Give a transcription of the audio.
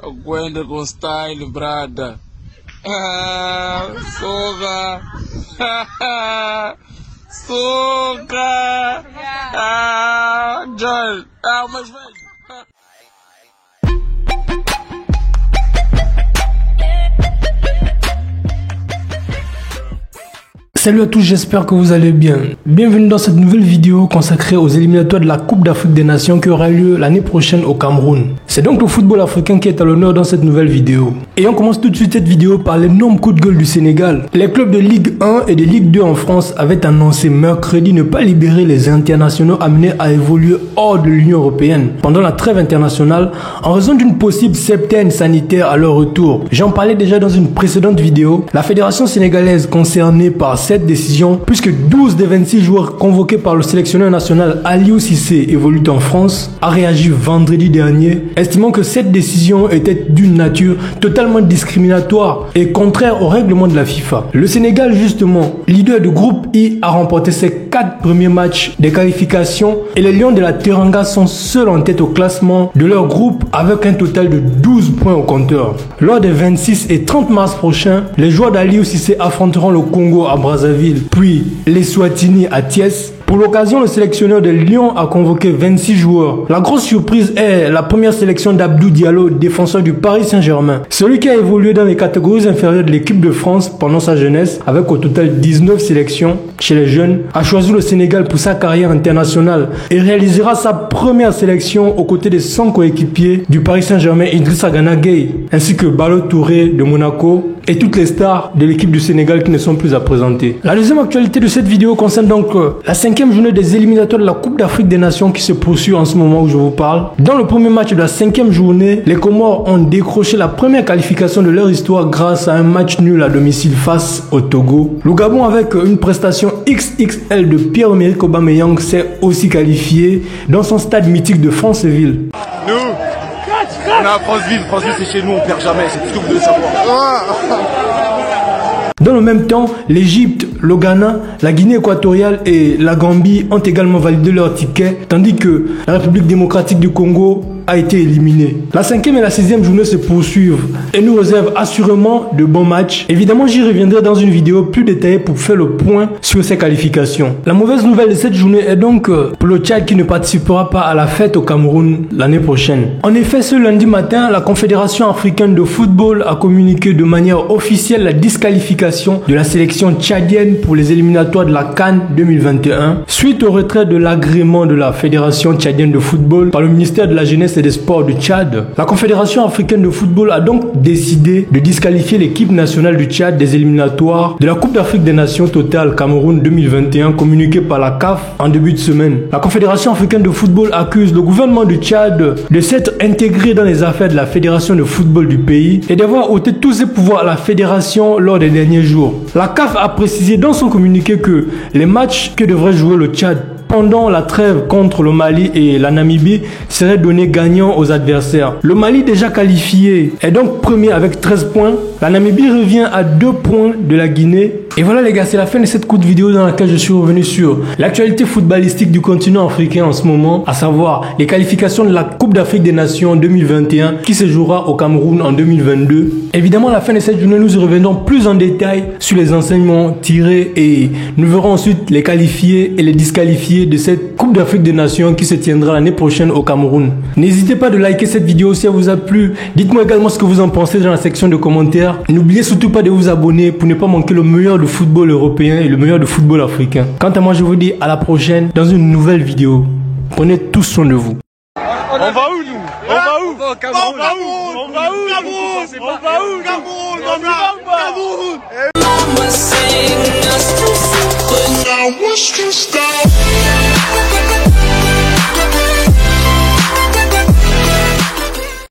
Aguenta com style, brada. Soga. Soga. John. Mas velho. Salut à tous, j'espère que vous allez bien. Bienvenue dans cette nouvelle vidéo consacrée aux éliminatoires de la Coupe d'Afrique des Nations qui aura lieu l'année prochaine au Cameroun. C'est donc le football africain qui est à l'honneur dans cette nouvelle vidéo. Et on commence tout de suite cette vidéo par l'énorme coup de gueule du Sénégal. Les clubs de Ligue 1 et de Ligue 2 en France avaient annoncé mercredi ne pas libérer les internationaux amenés à évoluer hors de l'Union européenne pendant la trêve internationale en raison d'une possible septaine sanitaire à leur retour. J'en parlais déjà dans une précédente vidéo. La fédération sénégalaise concernée par cette décision, puisque 12 des 26 joueurs convoqués par le sélectionneur national Aliou Cissé évoluent en France, a réagi vendredi dernier, estimant que cette décision était d'une nature totalement discriminatoire et contraire au règlement de la FIFA. Le Sénégal, justement, leader du groupe I, a remporté ses 4 premiers matchs des qualifications et les Lions de la Teranga sont seuls en tête au classement de leur groupe avec un total de 12 points au compteur. Lors des 26 et 30 mars prochains, les joueurs d'Aliou Cissé affronteront le Congo à Brazzaville, puis les Swatini à Thiès. Pour l'occasion, le sélectionneur de Lyon a convoqué 26 joueurs. La grosse surprise est la première sélection d'Abdou Diallo, défenseur du Paris Saint-Germain. Celui qui a évolué dans les catégories inférieures de l'équipe de France pendant sa jeunesse, avec au total 19 sélections chez les jeunes, a choisi le Sénégal pour sa carrière internationale et réalisera sa première sélection aux côtés de son coéquipier du Paris Saint-Germain, Idrissa Gana Gueye, ainsi que Ballo Touré de Monaco et toutes les stars de l'équipe du Sénégal qui ne sont plus à présenter. La deuxième actualité de cette vidéo concerne donc la 5e journée des éliminatoires de la Coupe d'Afrique des Nations qui se poursuit en ce moment où je vous parle. Dans le premier match de la 5e journée, les Comores ont décroché la première qualification de leur histoire grâce à un match nul à domicile face au Togo. Le Gabon, avec une prestation XXL de Pierre-Emerick Aubameyang, s'est aussi qualifié dans son stade mythique de Franceville. Nous, on est à Franceville, Franceville c'est chez nous, on perd jamais, c'est tout ce que vous devez savoir. Dans le même temps, l'Égypte, le Ghana, la Guinée équatoriale et la Gambie ont également validé leur ticket, tandis que la République démocratique du Congo a été éliminée. La 5e et la 6e journée se poursuivent et nous réservent assurément de bons matchs. Évidemment, j'y reviendrai dans une vidéo plus détaillée pour faire le point sur ces qualifications. La mauvaise nouvelle de cette journée est donc pour le Tchad qui ne participera pas à la fête au Cameroun l'année prochaine. En effet, ce lundi matin, la Confédération africaine de football a communiqué de manière officielle la disqualification de la sélection tchadienne pour les éliminatoires de la CAN 2021 suite au retrait de l'agrément de la Fédération tchadienne de football par le ministère de la Jeunesse et des Sports du Tchad. La Confédération africaine de football a donc décidé de disqualifier l'équipe nationale du Tchad des éliminatoires de la Coupe d'Afrique des Nations Total Cameroun 2021 communiquée par la CAF en début de semaine. La Confédération africaine de football accuse le gouvernement du Tchad de s'être intégré dans les affaires de la Fédération de football du pays et d'avoir ôté tous ses pouvoirs à la fédération lors des derniers jours. La CAF a précisé dans son communiqué que les matchs que devrait jouer le Tchad pendant la trêve contre le Mali et la Namibie seraient donnés gagnants aux adversaires. Le Mali, déjà qualifié, est donc premier avec 13 points. La Namibie revient à 2 points de la Guinée. Et voilà les gars, c'est la fin de cette courte vidéo dans laquelle je suis revenu sur l'actualité footballistique du continent africain en ce moment, à savoir les qualifications de la Coupe d'Afrique des Nations 2021 qui se jouera au Cameroun en 2022. Évidemment, à la fin de cette journée, nous y reviendrons plus en détail sur les enseignements tirés et nous verrons ensuite les qualifiés et les disqualifiés de cette Coupe d'Afrique des Nations qui se tiendra l'année prochaine au Cameroun. N'hésitez pas de liker cette vidéo si elle vous a plu. Dites-moi également ce que vous en pensez dans la section de commentaires. N'oubliez surtout pas de vous abonner pour ne pas manquer le meilleur du football européen et le meilleur du football africain. Quant à moi, je vous dis à la prochaine dans une nouvelle vidéo. Prenez tous soin de vous. On va où nous? On va où? On va au Cameroun. On va où? On va où? Cameroun. On va où?